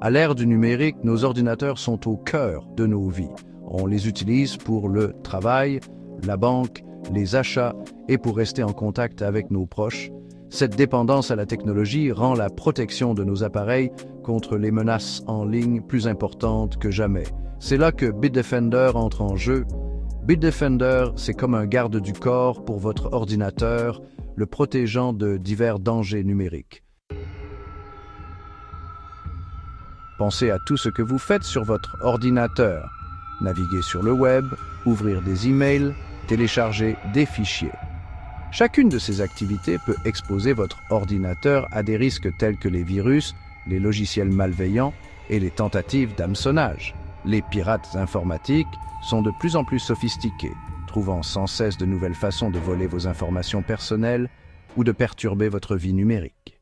À l'ère du numérique, nos ordinateurs sont au cœur de nos vies. On les utilise pour le travail, la banque, les achats et pour rester en contact avec nos proches. Cette dépendance à la technologie rend la protection de nos appareils contre les menaces en ligne plus importante que jamais. C'est là que Bitdefender entre en jeu. Bitdefender, c'est comme un garde du corps pour votre ordinateur, le protégeant de divers dangers numériques. Pensez à tout ce que vous faites sur votre ordinateur. Naviguer sur le web, ouvrir des emails, télécharger des fichiers. Chacune de ces activités peut exposer votre ordinateur à des risques tels que les virus, les logiciels malveillants et les tentatives d'hameçonnage. Les pirates informatiques sont de plus en plus sophistiqués, trouvant sans cesse de nouvelles façons de voler vos informations personnelles ou de perturber votre vie numérique.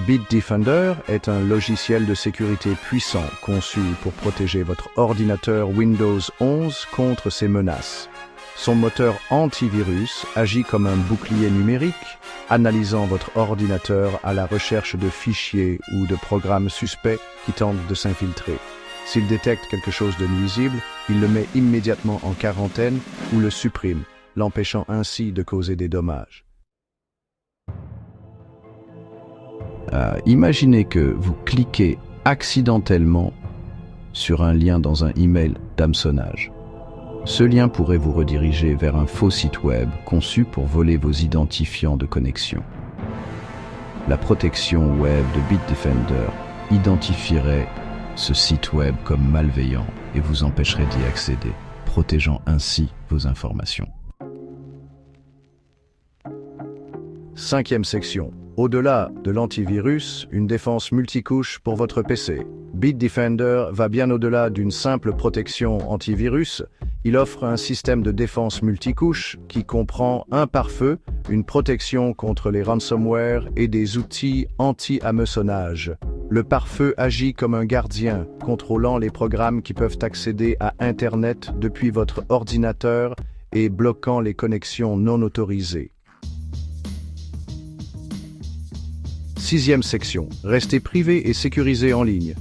Bitdefender est un logiciel de sécurité puissant conçu pour protéger votre ordinateur Windows 11 contre ces menaces. Son moteur antivirus agit comme un bouclier numérique, analysant votre ordinateur à la recherche de fichiers ou de programmes suspects qui tentent de s'infiltrer. S'il détecte quelque chose de nuisible, il le met immédiatement en quarantaine ou le supprime, l'empêchant ainsi de causer des dommages. Imaginez que vous cliquez accidentellement sur un lien dans un email d'hameçonnage. Ce lien pourrait vous rediriger vers un faux site web conçu pour voler vos identifiants de connexion. La protection web de Bitdefender identifierait ce site web comme malveillant et vous empêcherait d'y accéder, protégeant ainsi vos informations. Cinquième section. Au-delà de l'antivirus, une défense multicouche pour votre PC. Bitdefender va bien au-delà d'une simple protection antivirus. Il offre un système de défense multicouche qui comprend un pare-feu, une protection contre les ransomware et des outils anti-hameçonnage. Le pare-feu agit comme un gardien, contrôlant les programmes qui peuvent accéder à Internet depuis votre ordinateur et bloquant les connexions non autorisées. Sixième section. Restez privé et sécurisé en ligne.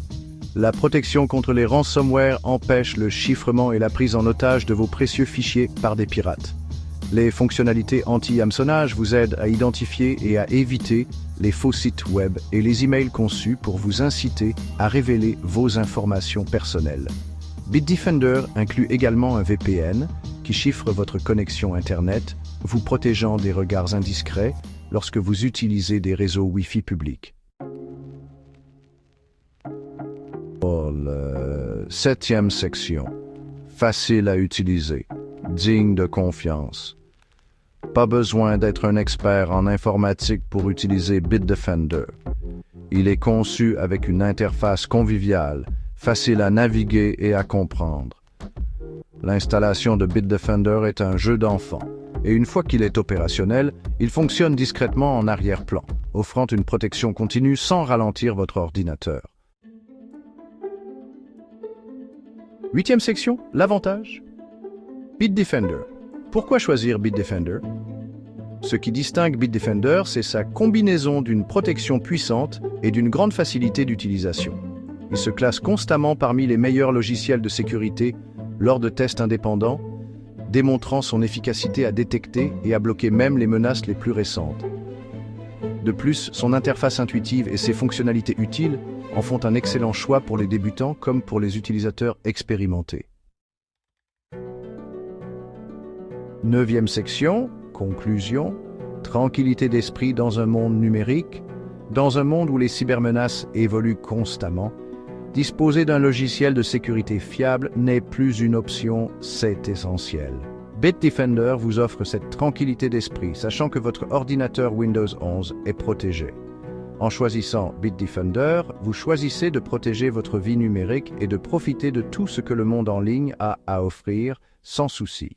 La protection contre les ransomware empêche le chiffrement et la prise en otage de vos précieux fichiers par des pirates. Les fonctionnalités anti-hameçonnage vous aident à identifier et à éviter les faux sites web et les emails conçus pour vous inciter à révéler vos informations personnelles. Bitdefender inclut également un VPN qui chiffre votre connexion Internet, vous protégeant des regards indiscrets lorsque vous utilisez des réseaux Wi-Fi publics. Septième section. Facile à utiliser, digne de confiance. Pas besoin d'être un expert en informatique pour utiliser Bitdefender. Il est conçu avec une interface conviviale, facile à naviguer et à comprendre. L'installation de Bitdefender est un jeu d'enfant, et une fois qu'il est opérationnel, il fonctionne discrètement en arrière-plan, offrant une protection continue sans ralentir votre ordinateur. Huitième section, l'avantage. Bitdefender. Pourquoi choisir Bitdefender? Ce qui distingue Bitdefender, c'est sa combinaison d'une protection puissante et d'une grande facilité d'utilisation. Il se classe constamment parmi les meilleurs logiciels de sécurité lors de tests indépendants, démontrant son efficacité à détecter et à bloquer même les menaces les plus récentes. De plus, son interface intuitive et ses fonctionnalités utiles en font un excellent choix pour les débutants comme pour les utilisateurs expérimentés. Neuvième section, conclusion, tranquillité d'esprit dans un monde numérique. Dans un monde où les cybermenaces évoluent constamment, disposer d'un logiciel de sécurité fiable n'est plus une option, c'est essentiel. Bitdefender vous offre cette tranquillité d'esprit, sachant que votre ordinateur Windows 11 est protégé. En choisissant Bitdefender, vous choisissez de protéger votre vie numérique et de profiter de tout ce que le monde en ligne a à offrir sans souci.